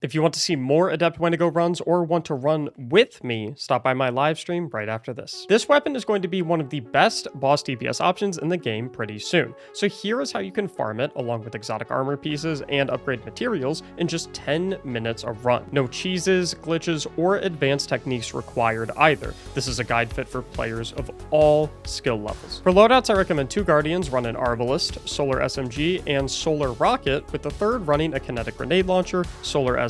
If you want to see more Adept Wendigo runs or want to run with me, stop by my live stream right after this. This weapon is going to be one of the best boss DPS options in the game pretty soon. So here is how you can farm it along with exotic armor pieces and upgrade materials in just 10 minutes a run. No cheeses, glitches, or advanced techniques required either. This is a guide fit for players of all skill levels. For loadouts, I recommend 2 Guardians run an Arbalist, Solar SMG, and Solar Rocket, with the third running a Kinetic Grenade Launcher, Solar SMG,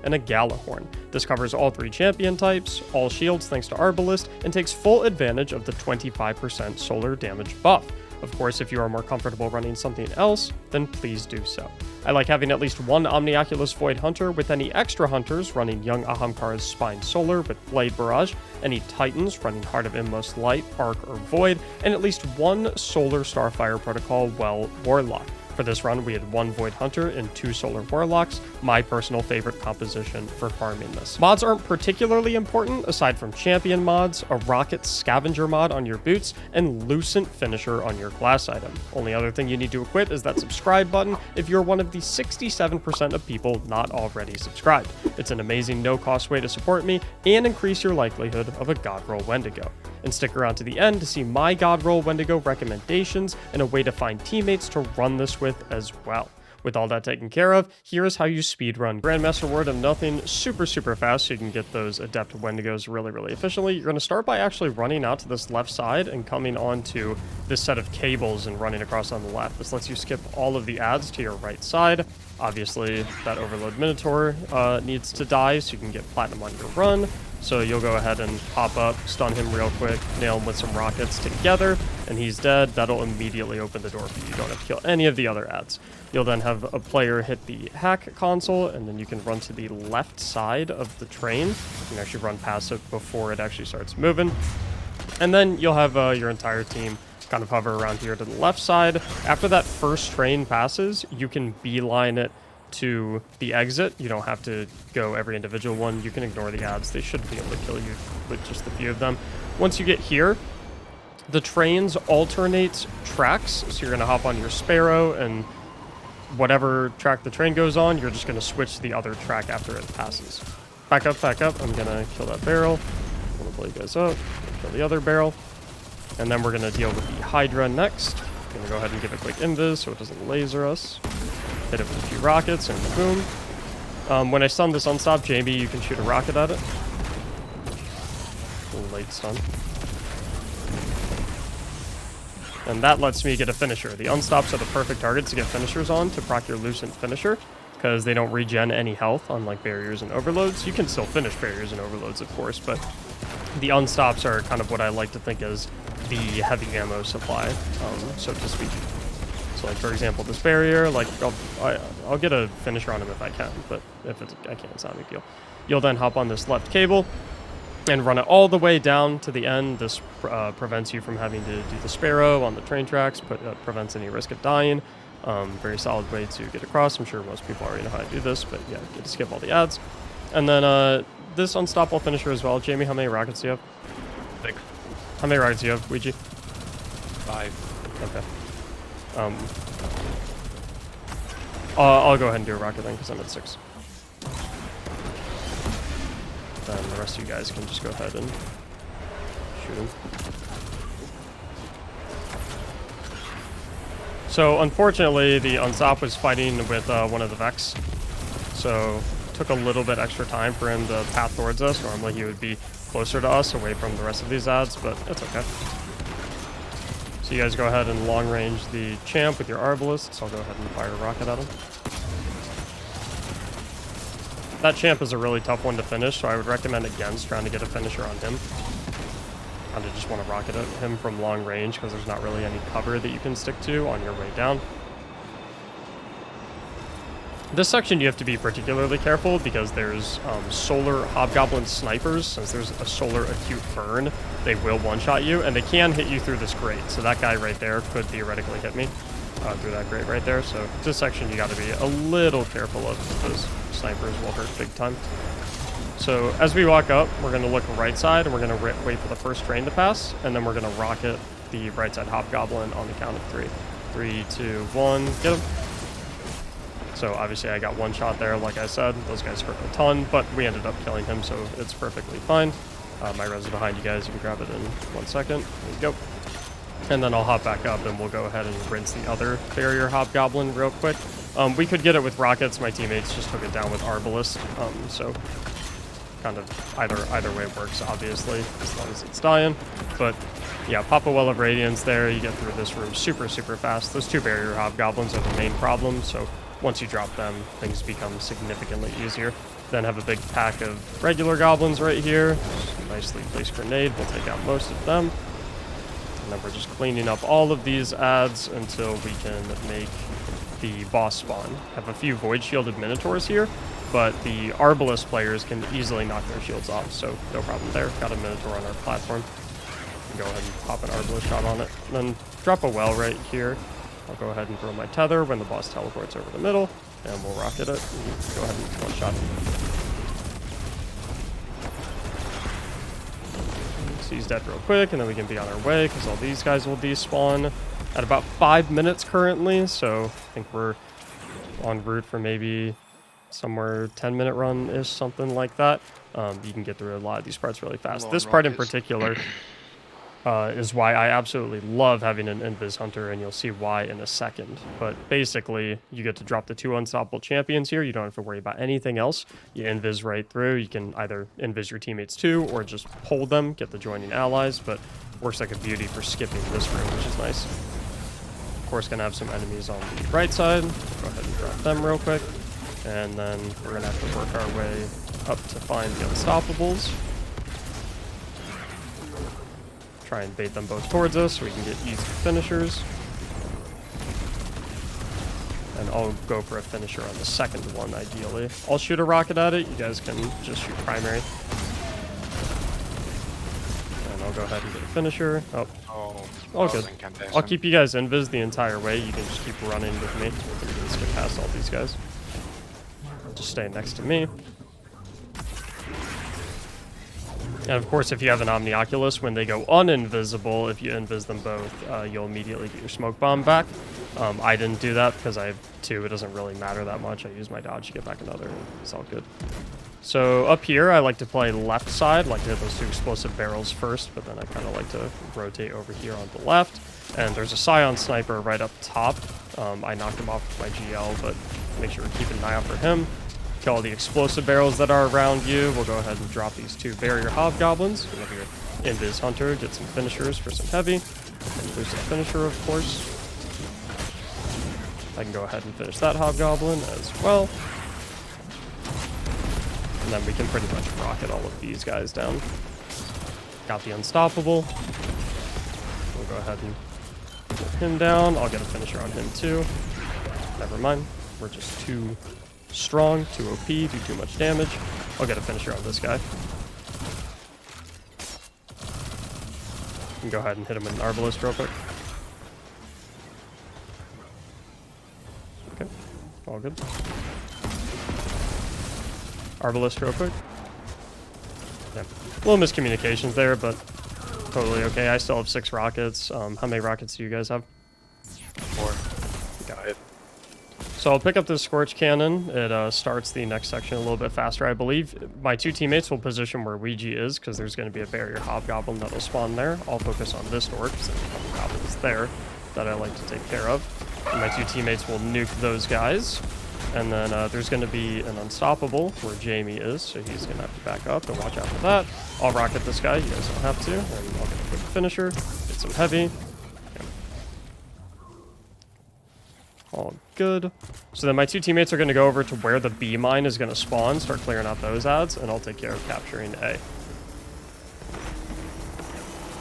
and a Galahorn. This covers all 3 champion types, all shields thanks to Arbalist, and takes full advantage of the 25% solar damage buff. Of course, if you are more comfortable running something else, then please do so. I like having at least one Omniaculous Void Hunter, with any extra hunters running Young Ahamkar's Spine Solar with Blade Barrage, any Titans running Heart of Inmost Light, Arc, or Void, and at least one Solar Starfire Protocol Well Warlock. For this run, we had 1 Void Hunter and 2 Solar Warlocks, my personal favorite composition for farming this. Mods aren't particularly important, aside from champion mods, a Rocket Scavenger mod on your boots, and Lucent Finisher on your glass item. Only other thing you need to equip is that subscribe button if you're one of the 67% of people not already subscribed. It's an amazing no-cost way to support me and increase your likelihood of a God Roll Wendigo. And stick around to the end to see my God Roll Wendigo recommendations and a way to find teammates to run this with as well. With all that taken care of, here is how you speedrun. Grandmaster word of nothing super fast so you can get those Adept Wendigos really efficiently. You're going to start by actually running out to this left side and coming onto this set of cables and running across on the left. This lets you skip all of the adds to your right side. Obviously, that Overload Minotaur needs to die so you can get Platinum on your run. So you'll go ahead and hop up, stun him real quick, nail him with some rockets together, and he's dead. That'll immediately open the door for you. You don't have to kill any of the other adds. You'll then have a player hit the hack console, and then you can run to the left side of the train. You can actually run past it before it actually starts moving. And then you'll have your entire team kind of hover around here to the left side. After that first train passes, you can beeline it to the exit. You don't have to go every individual one. You can ignore the ads. They should be able to kill you with just a few of them. Once you get here, the trains alternate tracks. So you're going to hop on your Sparrow, and whatever track the train goes on, you're just going to switch to the other track after it passes. Back up. I'm going to kill that barrel. I'm going to blow you guys up. Kill the other barrel. And then we're going to deal with the Hydra next. I'm going to go ahead and give a quick invis so it doesn't laser us. Hit it with a few rockets, and boom. When I stun this unstop Jamie, you can shoot a rocket at it. A little late stun. And that lets me get a finisher. The unstops are the perfect targets to get finishers on to proc your Lucent Finisher, because they don't regen any health, unlike barriers and overloads. You can still finish barriers and overloads, of course, but the unstops are kind of what I like to think as the heavy ammo supply, so to speak. So, like, for example, this barrier, like, I'll get a finisher on him if I can, but if I can't, it's not a big deal. You'll then hop on this left cable and run it all the way down to the end. This prevents you from having to do the Sparrow on the train tracks, prevents any risk of dying. Very solid way to get across. I'm sure most people already know how to do this, but yeah, you get to skip all the ads. And then this unstoppable finisher as well. Jamie, how many rockets do you have? 6. How many rockets do you have, Ouija? 5. Okay. I'll go ahead and do a rocket then, because I'm at 6. Then the rest of you guys can just go ahead and shoot him. So unfortunately, the Unstop was fighting with one of the Vex, so it took a little bit extra time for him to path towards us. Normally he would be closer to us, away from the rest of these ads, but it's okay. So you guys go ahead and long range the champ with your Arbalist, so I'll go ahead and fire a rocket at him. That champ is a really tough one to finish, so I would recommend against trying to get a finisher on him. Kind of just want to rocket at him from long range, because there's not really any cover that you can stick to on your way down. This section you have to be particularly careful, because there's solar hobgoblin snipers. Since there's a solar acute burn, they will one-shot you, and they can hit you through this grate. So that guy right there could theoretically hit me through that grate right there. So this section you got to be a little careful of. Those snipers will hurt big time. So as we walk up, we're going to look right side, and we're going to wait for the first train to pass, and then we're going to rocket the right side hobgoblin on the count of 3. 3, 2, 1, get him. So obviously I got one shot there, like I said. Those guys hurt a ton, but we ended up killing him, so it's perfectly fine. My res is behind you guys. You can grab it in 1 second. There you go. And then I'll hop back up, and we'll go ahead and rinse the other barrier hobgoblin real quick. We could get it with rockets. My teammates just took it down with arbalist, so kind of either way works, obviously, as long as it's dying. But yeah, pop a well of radiance there. You get through this room super fast. Those 2 barrier hobgoblins are the main problem, so once you drop them, things become significantly easier. Then have a big pack of regular goblins right here. Just nicely placed grenade. We'll take out most of them. And then we're just cleaning up all of these adds until we can make the boss spawn. Have a few void shielded minotaurs here, but the arbalist players can easily knock their shields off, so no problem there. Got a minotaur on our platform. Go ahead and pop an arbalist shot on it. And then drop a well right here. I'll go ahead and throw my tether when the boss teleports over the middle, and we'll rocket it. Go ahead and one shot. So he's dead real quick, and then we can be on our way because all these guys will despawn at about 5 minutes currently. So I think we're en route for maybe somewhere 10-minute run-ish, something like that. You can get through a lot of these parts really fast. This part in particular is why I absolutely love having an Invis Hunter, and you'll see why in a second. But basically, you get to drop the 2 unstoppable champions here. You don't have to worry about anything else. You Invis right through. You can either Invis your teammates too, or just hold them, get the joining allies, but works like a beauty for skipping this room, which is nice. Of course, gonna have some enemies on the right side. Go ahead and drop them real quick. And then we're gonna have to work our way up to find the unstoppables. Try and bait them both towards us so we can get easy finishers. And I'll go for a finisher on the second one, ideally. I'll shoot a rocket at it. You guys can just shoot primary. And I'll go ahead and get a finisher. Oh, all good. I'll keep you guys invis the entire way. You can just keep running with me. You can skip past all these guys. Just stay next to me. And of course, if you have an Omnioculus, when they go uninvisible, if you invis them both, you'll immediately get your smoke bomb back. I didn't do that because I have 2. It doesn't really matter that much. I use my dodge to get back another. It's all good. So up here, I like to play left side, like to hit those 2 explosive barrels first, but then I kind of like to rotate over here on the left. And there's a Scion sniper right up top. I knocked him off with my GL, but make sure to keep an eye out for him. Kill all the explosive barrels that are around you. We'll go ahead and drop these 2 barrier hobgoblins. We'll have your Invis Hunter, get some finishers for some heavy. And boost the finisher, of course. I can go ahead and finish that hobgoblin as well. And then we can pretty much rocket all of these guys down. Got the unstoppable. We'll go ahead and get him down. I'll get a finisher on him too. Never mind. We're just too strong, too OP, do too much damage. I'll get a finisher on this guy. You can go ahead and hit him with an arbalist real quick. Okay, all good. Arbalist real quick. Yeah, a little miscommunications there, but totally okay. I still have 6 rockets. How many rockets do you guys have? 4. Got it. So I'll pick up this Scorch Cannon. It starts the next section a little bit faster, I believe. My 2 teammates will position where Ouija is, because there's going to be a barrier hobgoblin that'll spawn there. I'll focus on this door, because there's a couple goblins there that I like to take care of. And my 2 teammates will nuke those guys. And then there's going to be an unstoppable where Jamie is, so he's going to have to back up and watch out for that. I'll rocket this guy, you guys don't have to. And I'll get a quick finisher, get some heavy. All good. So then my 2 teammates are going to go over to where the B mine is going to spawn, start clearing out those adds, and I'll take care of capturing A.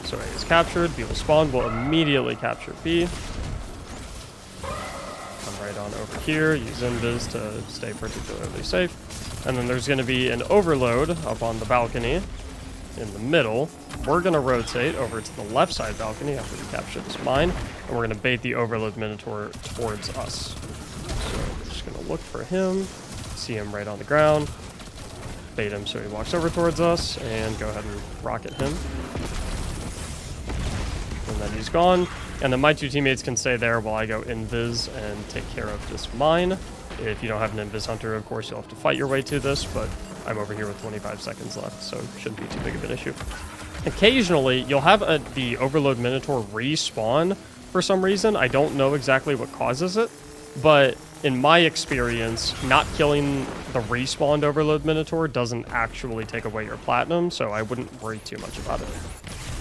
So A is captured, B will spawn, we'll immediately capture B. Come right on over here, use Invis to stay particularly safe. And then there's going to be an overload up on the balcony in the middle. We're going to rotate over to the left side balcony after we capture this mine, and we're going to bait the overload minotaur towards us. So we're just going to look for him, see him right on the ground, bait him so he walks over towards us, and go ahead and rocket him. And then he's gone. And then my 2 teammates can stay there while I go invis and take care of this mine. If you don't have an Invis Hunter, of course, you'll have to fight your way to this, but I'm over here with 25 seconds left, so shouldn't be too big of an issue. Occasionally, you'll have the Overload Minotaur respawn for some reason. I don't know exactly what causes it, but in my experience, not killing the respawned Overload Minotaur doesn't actually take away your platinum, so I wouldn't worry too much about it.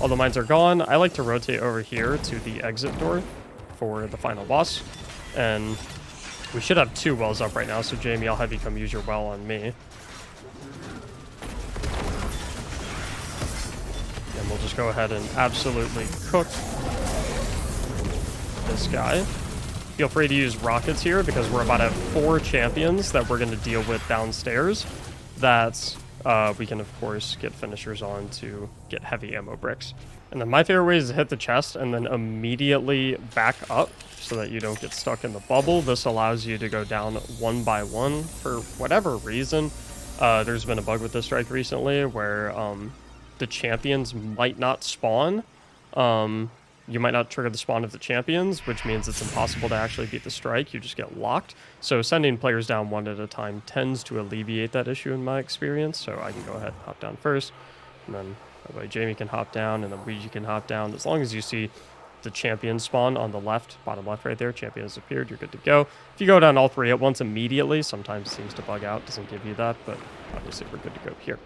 All the mines are gone. I like to rotate over here to the exit door for the final boss, and we should have 2 wells up right now, so Jamie, I'll have you come use your well on me. And we'll just go ahead and absolutely cook this guy. Feel free to use rockets here because we're about to have 4 champions that we're going to deal with downstairs that we can, of course, get finishers on to get heavy ammo bricks. And then my favorite way is to hit the chest and then immediately back up so that you don't get stuck in the bubble. This allows you to go down 1 by 1 for whatever reason. There's been a bug with this strike recently where the champions might not spawn. You might not trigger the spawn of the champions, which means it's impossible to actually beat the strike. You just get locked. So sending players down 1 at a time tends to alleviate that issue in my experience. So I can go ahead and hop down first, and then that way Jamie can hop down, and then Ouija can hop down. As long as you see the champion spawn on the left, bottom left right there, champion has appeared, you're good to go. If you go down all 3 at once immediately, sometimes it seems to bug out, doesn't give you that, but obviously we're good to go here.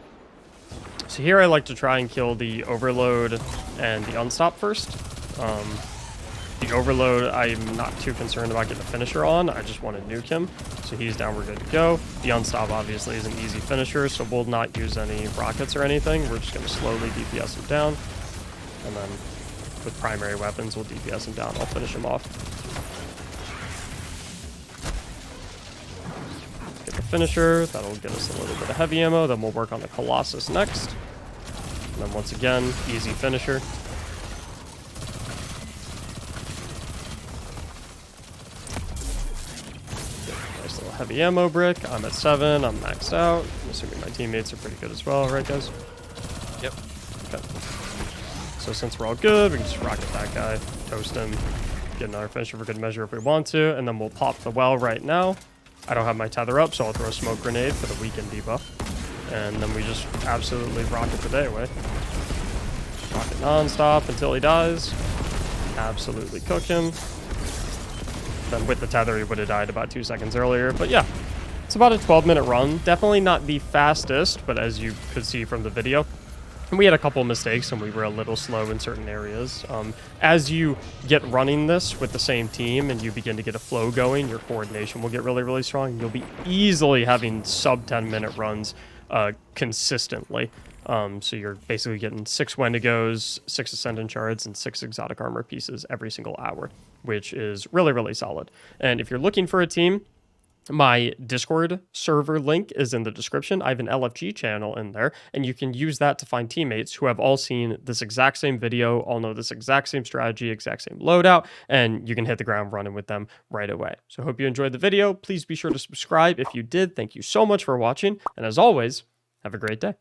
So here I like to try and kill the Overload and the Unstop first. The Overload, I'm not too concerned about getting a finisher on. I just want to nuke him. So he's down, we're good to go. The Unstop obviously is an easy finisher, so we'll not use any rockets or anything. We're just going to slowly DPS him down. And then with primary weapons, we'll DPS him down. I'll finish him off. Get the finisher. That'll get us a little bit of heavy ammo. Then we'll work on the Colossus next. And then once again, easy finisher. Nice little heavy ammo brick. I'm at 7. I'm maxed out. I'm assuming my teammates are pretty good as well, right, guys? Yep. Okay. So since we're all good, we can just rocket that guy, toast him, get another finisher for good measure if we want to, and then we'll pop the well right now. I don't have my tether up, so I'll throw a smoke grenade for the weaken debuff. And then we just absolutely rocket the day away. Rocket non-stop until he dies. Absolutely cook him. Then with the tether, he would have died about 2 seconds earlier. But yeah, it's about a 12-minute run. Definitely not the fastest, but as you could see from the video, we had a couple of mistakes and we were a little slow in certain areas. As you get running this with the same team and you begin to get a flow going, your coordination will get really, really strong. You'll be easily having sub 10-minute runs consistently. So you're basically getting 6 Wendigos, 6 Ascendant Shards, and 6 Exotic Armor pieces every single hour, which is really, really solid. And if you're looking for a team, my Discord server link is in the description. I have an LFG channel in there, and you can use that to find teammates who have all seen this exact same video, all know this exact same strategy, exact same loadout, and you can hit the ground running with them right away. So I hope you enjoyed the video. Please be sure to subscribe if you did. Thank you so much for watching, and as always, have a great day.